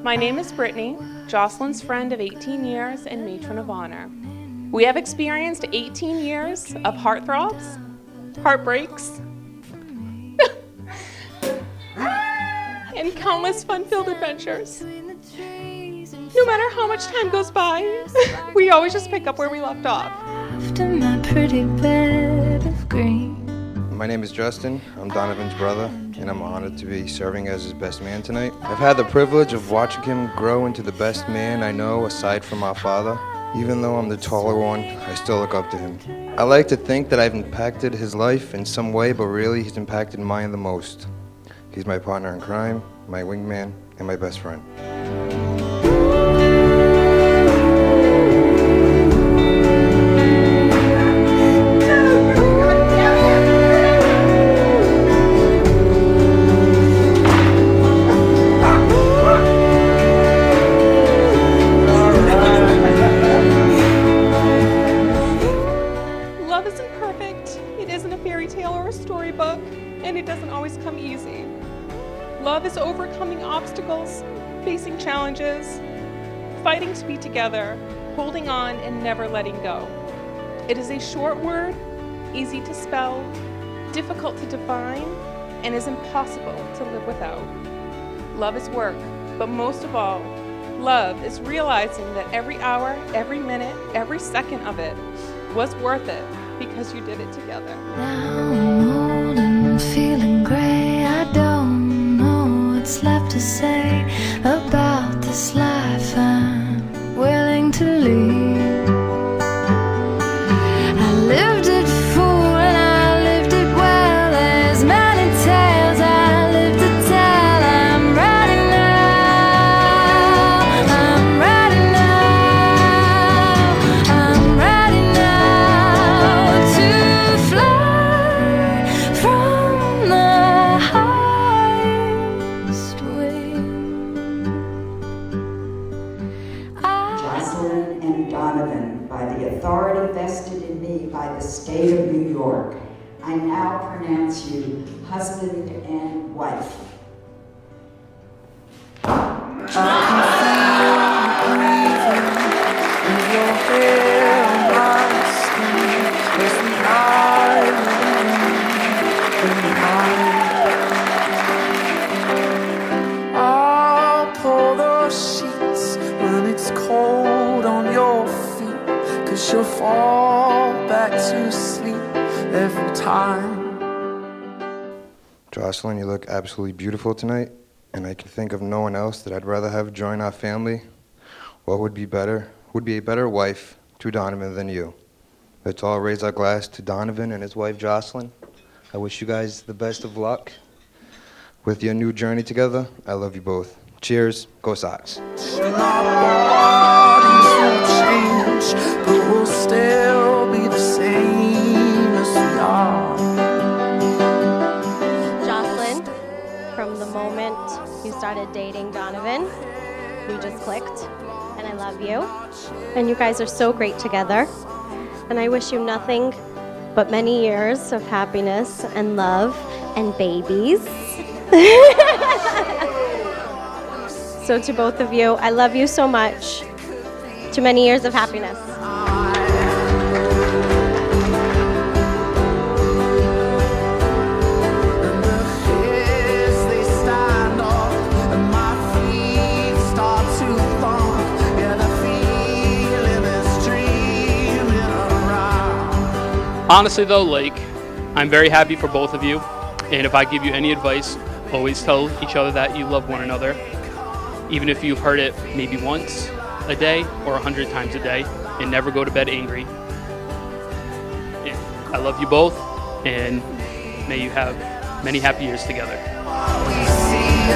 My name is Brittany, Jocelyn's friend of 18 years and matron of honor. We have experienced 18 years of heartthrobs, heartbreaks, and countless fun-filled adventures. No matter how much time goes by, we always just pick up where we left off. After my pretty bed of green. My name is Justin. I'm Donovan's brother, and I'm honored to be serving as his best man tonight. I've had the privilege of watching him grow into the best man I know aside from our father. Even though I'm the taller one, I still look up to him. I like to think that I've impacted his life in some way, but really he's impacted mine the most. He's my partner in crime, my wingman, and my best friend. Love isn't perfect, it isn't a fairy tale or a storybook, and it doesn't always come easy. Love is overcoming obstacles, facing challenges, fighting to be together, holding on and never letting go. It is a short word, easy to spell, difficult to define, and is impossible to live without. Love is work, but most of all, love is realizing that every hour, every minute, every second of it was worth it because you did it together. Now I'm old and feeling gray. I don't know what's left to say about this life I'm willing to lead. I lived it full and I lived it well. There's many tales I lived to tell. I'm ready now. I'm ready now. I'm ready now to fly from the highest wing. Jocelyn and Donovan, by the authority vested in me by the state of New York, I now pronounce you husband and wife. I'll pull those sheets when it's cold on your feet, 'cause you'll fall back to sleep every time. Jocelyn, you look absolutely beautiful tonight, and I can think of no one else that I'd rather have join our family. What would be a better wife to Donovan than you? Let's all raise our glass to Donovan and his wife Jocelyn. I wish you guys the best of luck with your new journey together. I love you both. Cheers. Go Sox. And our bodies will change, but we'll still be the same as we are. Jocelyn, from the moment you started dating Donovan, we just clicked, and I love you. And you guys are so great together. And I wish you nothing but many years of happiness and love and babies. So to both of you, I love you so much. To many years of happiness. And the hairs, they stand up, and my feet start to thump. Yeah, the feeling is dreaming around. Honestly though, I'm very happy for both of you, and if I give you any advice, always tell each other that you love one another, even if you've heard it maybe once a day or 100 times a day, and never go to bed angry. And I love you both, and may you have many happy years together. What we see